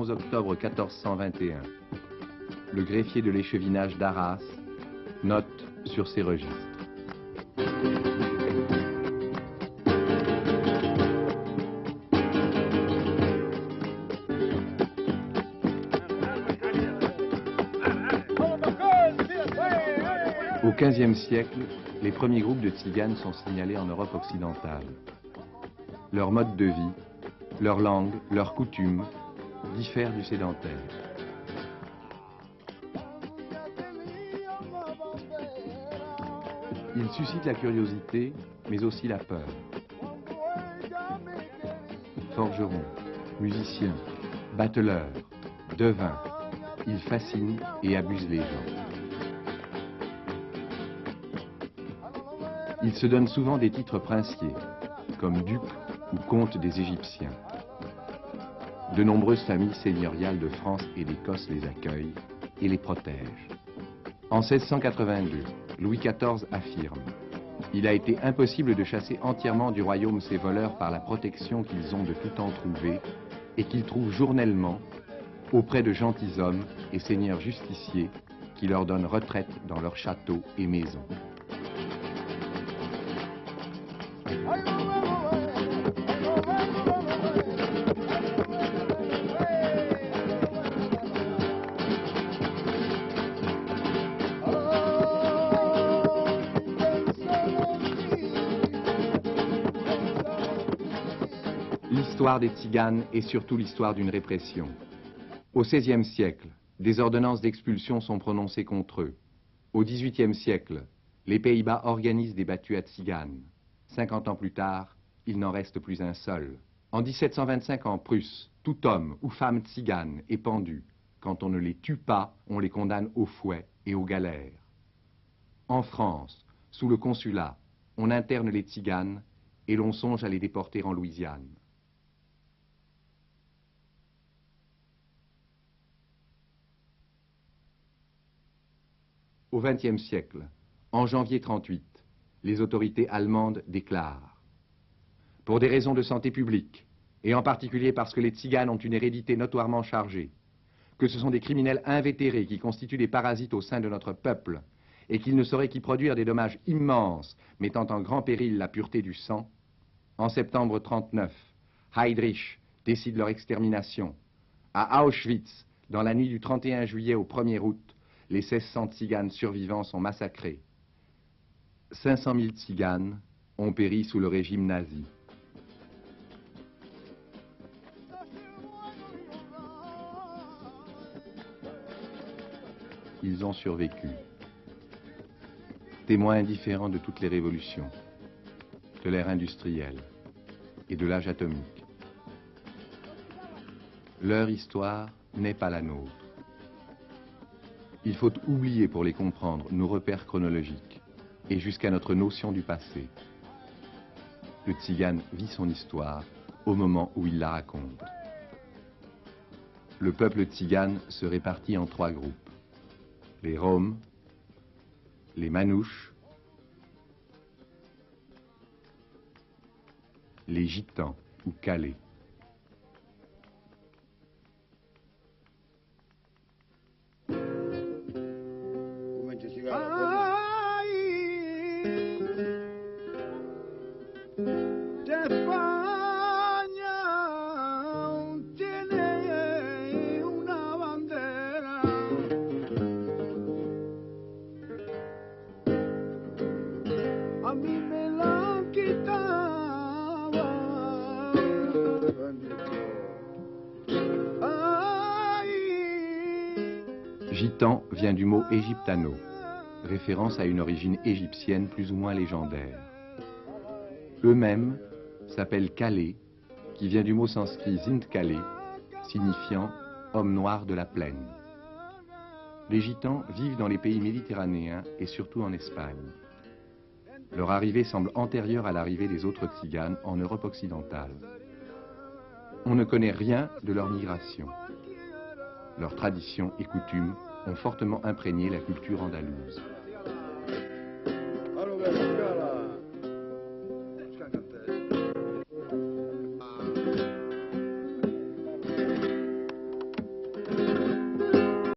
11 octobre 1421. Le greffier de l'échevinage d'Arras note sur ses registres. Au XVe siècle, les premiers groupes de tziganes sont signalés en Europe occidentale. Leur mode de vie, leur langue, leurs coutumes diffèrent du sédentaire. Ils suscitent la curiosité, mais aussi la peur. Forgerons, musiciens, bateleurs, devins, ils fascinent et abusent les gens. Ils se donnent souvent des titres princiers, comme duc ou comte des Égyptiens. De nombreuses familles seigneuriales de France et d'Écosse les accueillent et les protègent. En 1682, Louis XIV affirme « Il a été impossible de chasser entièrement du royaume ces voleurs par la protection qu'ils ont de tout temps trouvée et qu'ils trouvent journellement auprès de gentilshommes et seigneurs justiciers qui leur donnent retraite dans leurs châteaux et maisons. » L'histoire des tziganes est surtout l'histoire d'une répression. Au XVIe siècle, des ordonnances d'expulsion sont prononcées contre eux. Au XVIIIe siècle, les Pays-Bas organisent des battues à tziganes. 50 ans plus tard, il n'en reste plus un seul. En 1725 en Prusse, tout homme ou femme tzigane est pendu. Quand on ne les tue pas, on les condamne au fouet et aux galères. En France, sous le consulat, on interne les tziganes et l'on songe à les déporter en Louisiane. Au XXe siècle, en janvier 1938, les autorités allemandes déclarent « Pour des raisons de santé publique, et en particulier parce que les tziganes ont une hérédité notoirement chargée, que ce sont des criminels invétérés qui constituent des parasites au sein de notre peuple, et qu'ils ne sauraient qu'y produire des dommages immenses, mettant en grand péril la pureté du sang, en septembre 1939, Heydrich décide leur extermination. À Auschwitz, dans la nuit du 31 juillet au 1er août, les 1600 tziganes survivants sont massacrés. 500 000 tziganes ont péri sous le régime nazi. Ils ont survécu. Témoins indifférents de toutes les révolutions, de l'ère industrielle et de l'âge atomique. Leur histoire n'est pas la nôtre. Il faut oublier pour les comprendre nos repères chronologiques et jusqu'à notre notion du passé. Le tzigane vit son histoire au moment où il la raconte. Le peuple tzigane se répartit en 3 groupes. Les Roms, les Manouches, les Gitans ou Calais. Gitan vient du mot égyptano, référence à une origine égyptienne plus ou moins légendaire. Eux-mêmes s'appellent Calais, qui vient du mot sanskrit Zindkale, signifiant homme noir de la plaine. Les Gitans vivent dans les pays méditerranéens et surtout en Espagne. Leur arrivée semble antérieure à l'arrivée des autres tziganes en Europe occidentale. On ne connaît rien de leur migration. Leurs traditions et coutumes ont fortement imprégné la culture andalouse.